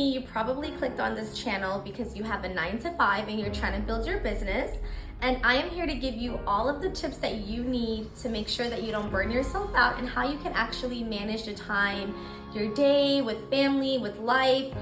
me, you probably clicked on this channel because you have a 9 to 5 and you're trying to build your business. And I am here to give you all of the tips that you need to make sure that you don't burn yourself out and how you can actually manage the time, your day with family, with life,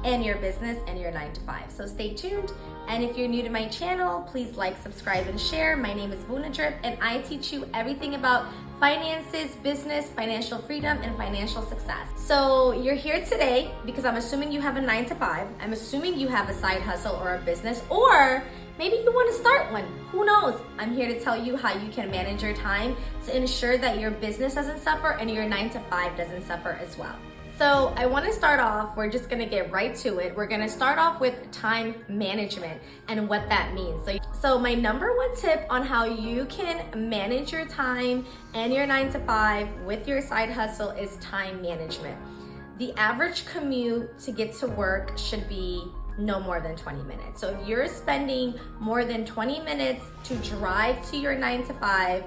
and your business and your 9 to 5. So stay tuned. And if you're new to my channel, please like, subscribe, and share. My name is Vuna Drip, and I teach you everything about finances, business, financial freedom, and financial success. So you're here today because I'm assuming you have a 9 to 5. I'm assuming you have a side hustle or a business, or maybe you want to start one. Who knows? I'm here to tell you how you can manage your time to ensure that your business doesn't suffer and your 9 to 5 doesn't suffer as well. So I want to start off, we're just going to get right to it. We're going to start off with time management and what that means. So my number one tip on how you can manage your time and your 9 to 5 with your side hustle is time management. The average commute to get to work should be no more than 20 minutes. So if you're spending more than 20 minutes to drive to your 9 to 5,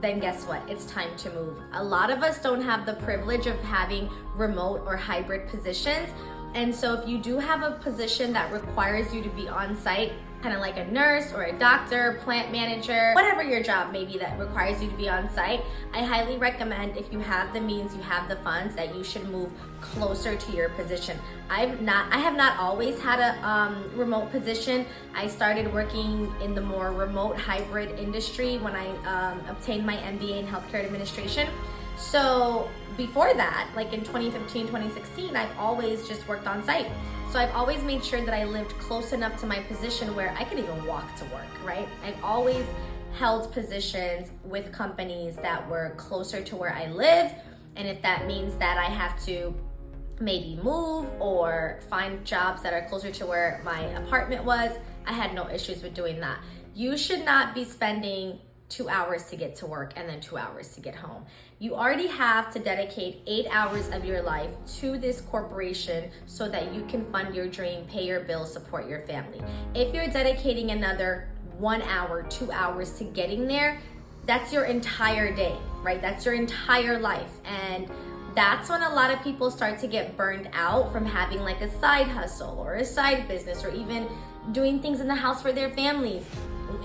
then guess what? It's time to move. A lot of us don't have the privilege of having remote or hybrid positions. And so if you do have a position that requires you to be on site, kind of like a nurse or a doctor, plant manager, whatever your job may be that requires you to be on site, I highly recommend, if you have the means, you have the funds, that you should move closer to your position. I have not always had a remote position. I started working in the more remote hybrid industry when I obtained my MBA in healthcare administration. So before that, like in 2015, 2016, I've always just worked on site. So I've always made sure that I lived close enough to my position where I could even walk to work, right? I've always held positions with companies that were closer to where I live. And if that means that I have to maybe move or find jobs that are closer to where my apartment was, I had no issues with doing that. You should not be spending 2 hours to get to work and then 2 hours to get home. You already have to dedicate 8 hours of your life to this corporation so that you can fund your dream, pay your bills, support your family. If you're dedicating another 1 hour, 2 hours to getting there, that's your entire day, right? That's your entire life. And that's when a lot of people start to get burned out from having like a side hustle or a side business, or even doing things in the house for their families.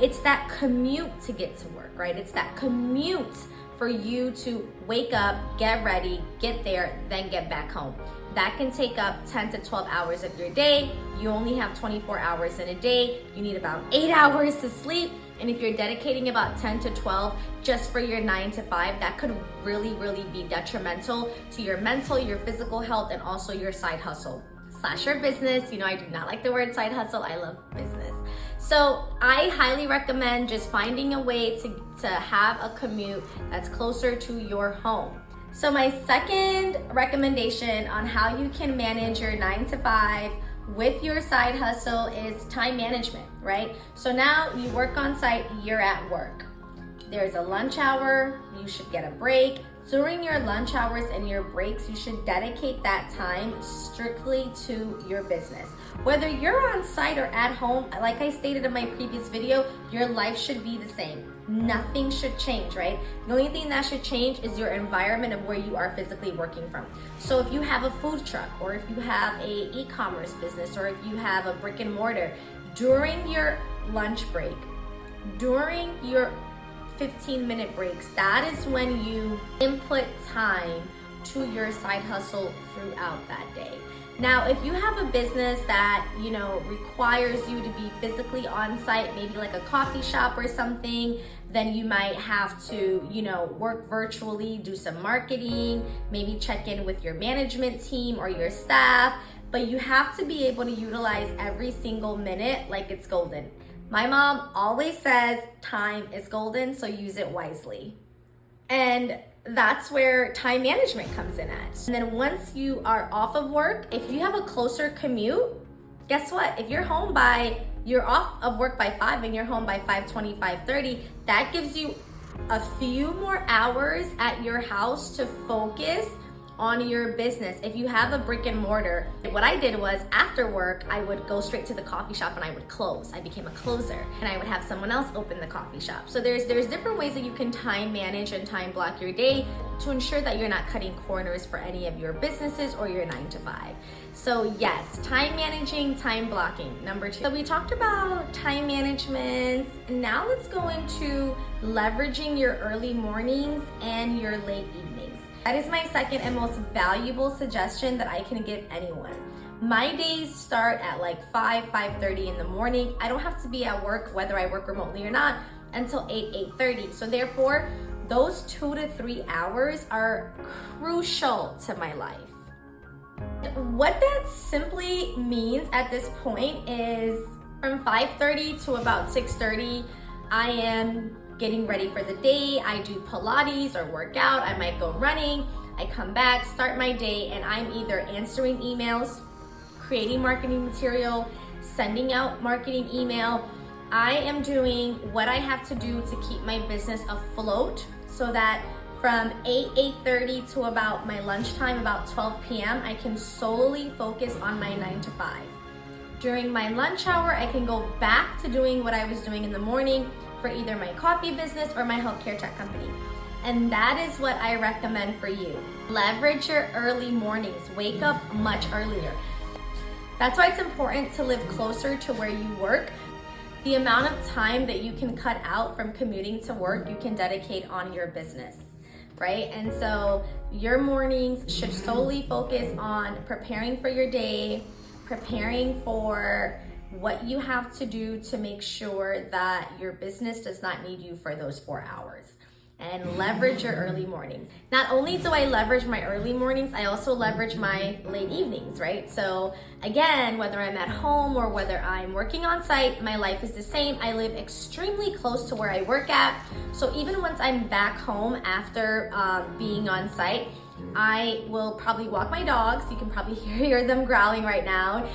It's that commute to get to work, right? It's that commute for you to wake up, get ready, get there, then get back home. That can take up 10 to 12 hours of your day. You only have 24 hours in a day. You need about 8 hours to sleep. And if you're dedicating about 10 to 12 just for your 9 to 5, that could really, really be detrimental to your mental, your physical health, and also your side hustle / your business. You know, I do not like the word side hustle. I love business. So I highly recommend just finding a way to have a commute that's closer to your home. So my second recommendation on how you can manage your 9 to 5 with your side hustle is time management, right? So now you work on site, you're at work. There's a lunch hour, you should get a break. During your lunch hours and your breaks, you should dedicate that time strictly to your business. Whether you're on site or at home, like I stated in my previous video, your life should be the same. Nothing should change, right? The only thing that should change is your environment of where you are physically working from. So if you have a food truck, or if you have a e-commerce business, or if you have a brick and mortar, during your lunch break, during your 15-minute breaks, that is when you input time to your side hustle throughout that day. Now, if you have a business that, you know, requires you to be physically on site, maybe like a coffee shop or something, then you might have to, you know, work virtually, do some marketing, maybe check in with your management team or your staff, but you have to be able to utilize every single minute like it's golden. My mom always says time is golden, so use it wisely. And that's where time management comes in at. And then once you are off of work, if you have a closer commute, guess what? If you're off of work by 5 and you're home by 5:20, 5:30, that gives you a few more hours at your house to focus on your business. If you have a brick and mortar, what I did was after work, I would go straight to the coffee shop and I would close. I became a closer, and I would have someone else open the coffee shop. So there's different ways that you can time manage and time block your day to ensure that you're not cutting corners for any of your businesses or your 9 to 5. So yes, time managing, time blocking, number 2. So we talked about time management. Now let's go into leveraging your early mornings and your late evenings. That is my second and most valuable suggestion that I can give anyone. My days start at like 5:30 in the morning. I don't have to be at work, whether I work remotely or not, until 8:30. So therefore, those 2 to 3 hours are crucial to my life. What that simply means at this point is from 5:30 to about 6:30, I am getting ready for the day. I do Pilates or workout. I might go running. I come back, start my day, and I'm either answering emails, creating marketing material, sending out marketing email. I am doing what I have to do to keep my business afloat so that from 8:30 to about my lunchtime, about 12 p.m., I can solely focus on my 9 to 5. During my lunch hour, I can go back to doing what I was doing in the morning for either my coffee business or my healthcare tech company. And that is what I recommend for you. Leverage your early mornings. Wake up much earlier. That's why it's important to live closer to where you work. The amount of time that you can cut out from commuting to work, you can dedicate on your business, right? And so your mornings should solely focus on preparing for your day, preparing for what you have to do to make sure that your business does not need you for those 4 hours. And leverage your early mornings. Not only do I leverage my early mornings, I also leverage my late evenings, right? So again, whether I'm at home or whether I'm working on site, my life is the same. I live extremely close to where I work at. So even once I'm back home after being on site, I will probably walk my dogs. You can probably hear them growling right now.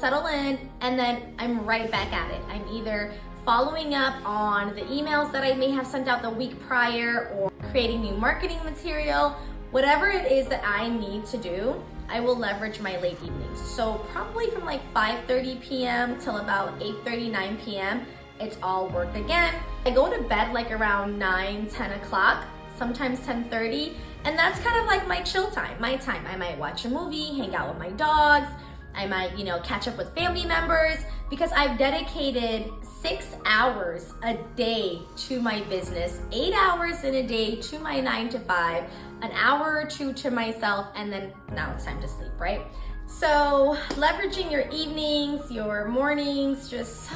Settle in, and then I'm right back at it. I'm either following up on the emails that I may have sent out the week prior or creating new marketing material. Whatever it is that I need to do, I will leverage my late evenings. So probably from like 5:30 p.m. till about 8:30, 9 p.m., it's all work again. I go to bed like around 9, 10 o'clock, sometimes 10:30, and that's kind of like my chill time, my time. I might watch a movie, hang out with my dogs. I might, catch up with family members, because I've dedicated 6 hours a day to my business, 8 hours in a day to my 9 to 5, an hour or two to myself, and then now it's time to sleep, right? So leveraging your evenings, your mornings, just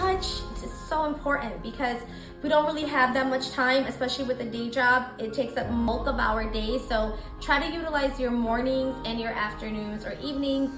so important, because we don't really have that much time, especially with a day job. It takes up bulk of our days. So try to utilize your mornings and your afternoons or evenings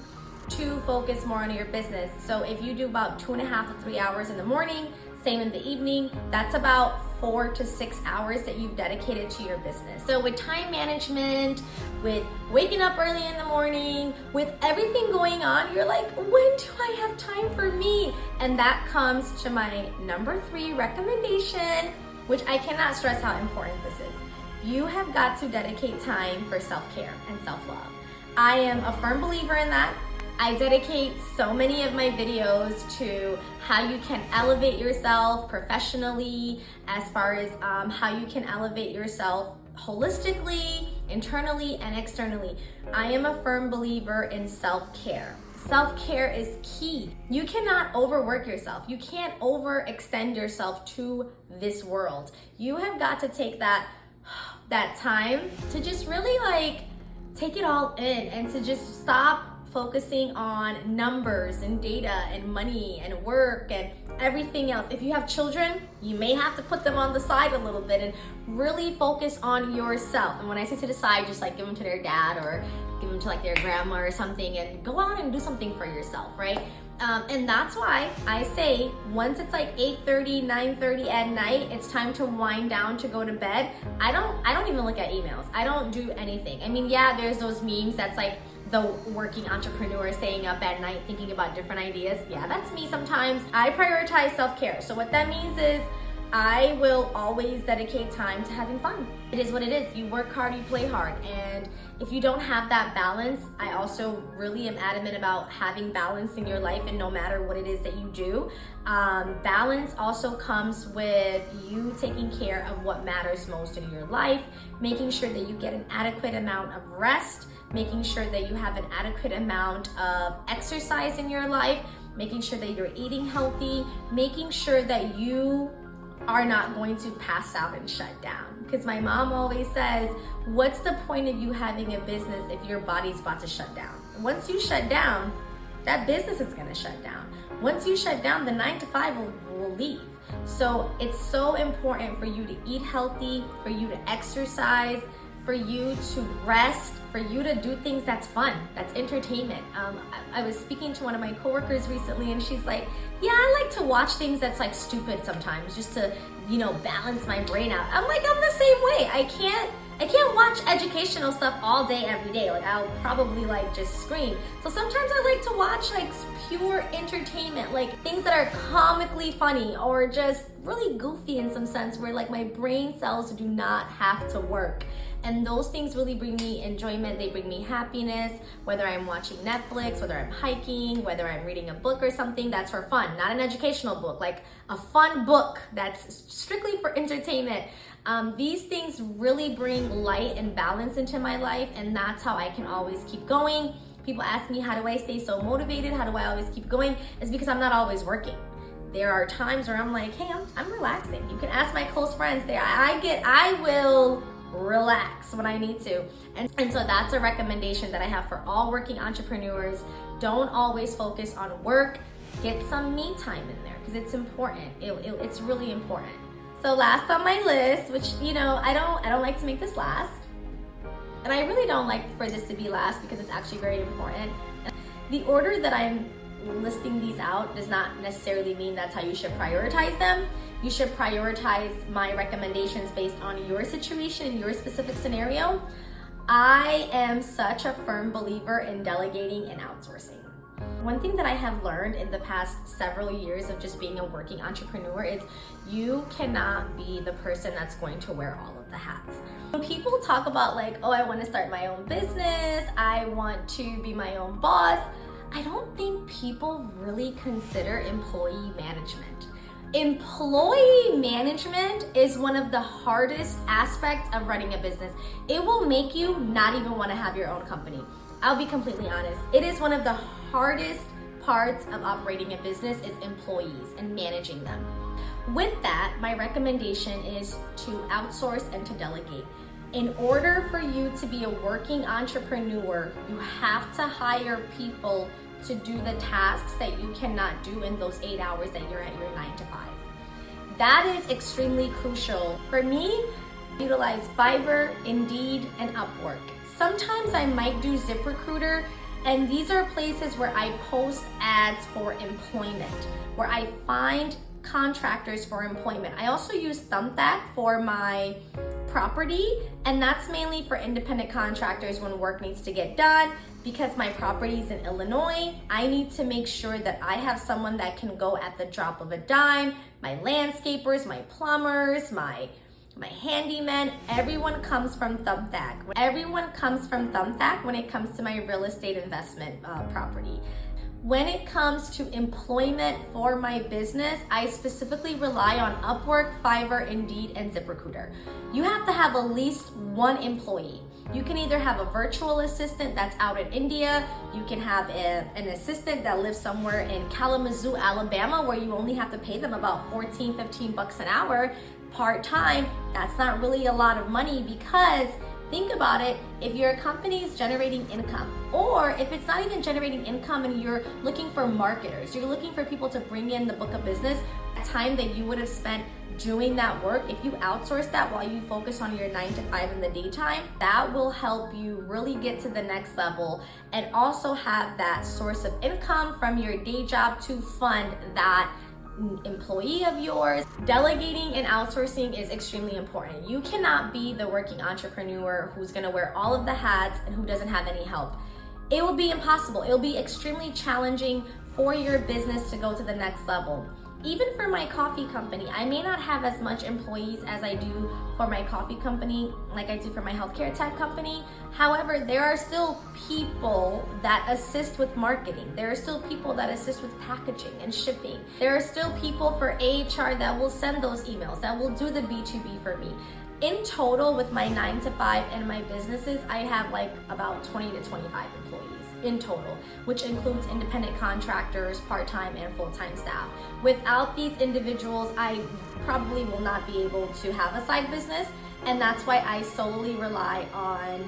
to focus more on your business. So if you do about 2.5 to 3 hours in the morning, same in the evening, that's about 4 to 6 hours that you've dedicated to your business. So with time management, with waking up early in the morning, with everything going on, you're like, when do I have time for me? And that comes to my number 3 recommendation, which I cannot stress how important this is. You have got to dedicate time for self-care and self-love. I am a firm believer in that. I dedicate so many of my videos to how you can elevate yourself professionally, as far as how you can elevate yourself holistically, internally, and externally. I am a firm believer in self-care. Self-care is key. You cannot overwork yourself. You can't overextend yourself to this world. You have got to take that time to just really take it all in, and to just stop focusing on numbers and data and money and work and everything else. If you have children, you may have to put them on the side a little bit and really focus on yourself. And when I say to the side, just give them to their dad or give them to their grandma or something, and go out and do something for yourself, right? And that's why I say once it's 8:30, 9:30 at night, it's time to wind down to go to bed. I don't even look at emails. I don't do anything. I mean, yeah, there's those memes that's the working entrepreneur staying up at night thinking about different ideas. Yeah, that's me sometimes. I prioritize self-care. So what that means is I will always dedicate time to having fun. It is what it is. You work hard, you play hard. And if you don't have that balance, I also really am adamant about having balance in your life, and no matter what it is that you do. Balance also comes with you taking care of what matters most in your life, making sure that you get an adequate amount of rest, making sure that you have an adequate amount of exercise in your life, making sure that you're eating healthy, making sure that you are not going to pass out and shut down. Because my mom always says, what's the point of you having a business if your body's about to shut down? Once you shut down, that business is gonna shut down. Once you shut down, the 9 to 5 will leave. So it's so important for you to eat healthy, for you to exercise, for you to rest, for you to do things that's fun, that's entertainment. I was speaking to one of my coworkers recently, and she's like, yeah, I like to watch things that's like stupid sometimes, just to, balance my brain out. I'm like, I'm the same way. I can't watch educational stuff all day, every day. Like, I'll probably just scream. So sometimes I like to watch pure entertainment, like things that are comically funny or just really goofy in some sense, where my brain cells do not have to work. And those things really bring me enjoyment. They bring me happiness, whether I'm watching Netflix, whether I'm hiking, whether I'm reading a book or something that's for fun, not an educational book, like a fun book that's strictly for entertainment. These things really bring light and balance into my life, and that's how I can always keep going. People ask me, how do I stay so motivated? How do I always keep going? It's because I'm not always working. There are times where I'm like, hey, I'm relaxing. You can ask my close friends. I will relax when I need to. And so that's a recommendation that I have for all working entrepreneurs. Don't always focus on work. Get some me time in there, because it's important. It's really important. So last on my list, which, I don't like to make this last. And I really don't like for this to be last, because it's actually very important. The order that I'm listing these out does not necessarily mean that's how you should prioritize them. You should prioritize my recommendations based on your situation and your specific scenario. I am such a firm believer in delegating and outsourcing. One thing that I have learned in the past several years of just being a working entrepreneur is you cannot be the person that's going to wear all of the hats. When people talk about oh, I want to start my own business, I want to be my own boss, I don't think people really consider employee management. Employee management is one of the hardest aspects of running a business. It will make you not even want to have your own company. I'll be completely honest. It is one of the hardest parts of operating a business is employees and managing them. With that, my recommendation is to outsource and to delegate. In order for you to be a working entrepreneur, you have to hire people to do the tasks that you cannot do in those 8 hours that you're at your 9 to 5. That is extremely crucial. For me, I utilize Fiverr, Indeed, and Upwork. Sometimes I might do ZipRecruiter, and these are places where I post ads for employment, where I find contractors for employment. I also use Thumbtack for my property, and that's mainly for independent contractors when work needs to get done. Because my property is in Illinois, I need to make sure that I have someone that can go at the drop of a dime. My landscapers, my plumbers, my handyman, everyone comes from Thumbtack. Everyone comes from Thumbtack when it comes to my real estate investment property. When it comes to employment for my business, I specifically rely on Upwork, Fiverr, Indeed, and ZipRecruiter. You have to have at least one employee. You can either have a virtual assistant that's out in India, you can have an assistant that lives somewhere in Kalamazoo, Alabama, where you only have to pay them about 14, 15 bucks an hour part-time. That's not really a lot of money, because think about it, if your company is generating income, or if it's not even generating income and you're looking for marketers, you're looking for people to bring in the book of business, the time that you would have spent doing that work, if you outsource that while you focus on your 9 to 5 in the daytime, that will help you really get to the next level and also have that source of income from your day job to fund that employee of yours. Delegating and outsourcing is extremely important. You cannot be the working entrepreneur who's gonna wear all of the hats and who doesn't have any help. It will be impossible. It will be extremely challenging for your business to go to the next level. Even for my coffee company, I may not have as much employees as I do for my coffee company, like I do for my healthcare tech company. However, there are still people that assist with marketing. There are still people that assist with packaging and shipping. There are still people for HR that will send those emails, that will do the B2B for me. In total, with my 9 to 5 and my businesses, I have like about 20 to 25 employees in total, which includes independent contractors, part-time and full-time staff. Without these individuals, I probably will not be able to have a side business, and that's why I solely rely on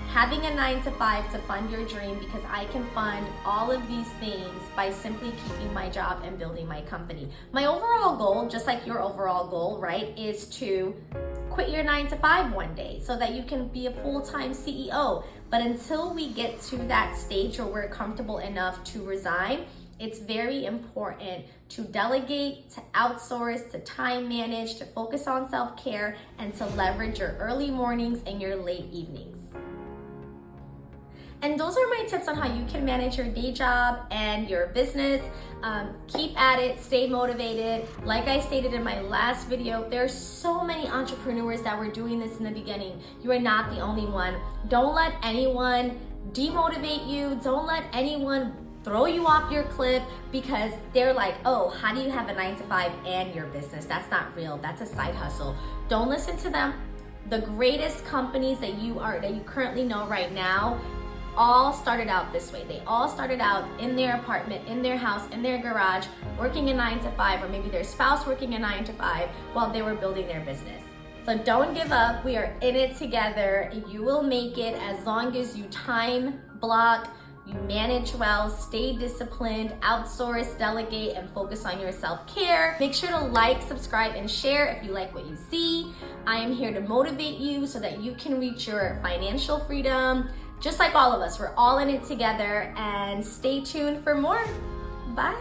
having a 9 to 5 to fund your dream, because I can fund all of these things by simply keeping my job and building my company. My overall goal, just like your overall goal, right, is to quit your 9 to 5 one day so that you can be a full-time CEO. But until we get to that stage where we're comfortable enough to resign, it's very important to delegate, to outsource, to time manage, to focus on self-care, and to leverage your early mornings and your late evenings. And those are my tips on how you can manage your day job and your business. Keep at it, stay motivated. Like I stated in my last video, there are so many entrepreneurs that were doing this in the beginning. You are not the only one. Don't let anyone demotivate you. Don't let anyone throw you off your cliff because they're like, oh, how do you have a 9 to 5 and your business? That's not real. That's a side hustle. Don't listen to them. The greatest companies that you currently know right now all started out this way. They all started out in their apartment, in their house, in their garage, working a 9 to 5, or maybe their spouse working a 9 to 5 while they were building their business. So don't give up. We are in it together. You will make it as long as you time block, you manage well, stay disciplined, outsource, delegate, and focus on your self-care. Make sure to like, subscribe, and share if you like what you see. I am here to motivate you so that you can reach your financial freedom. Just like all of us, we're all in it together, and stay tuned for more. Bye.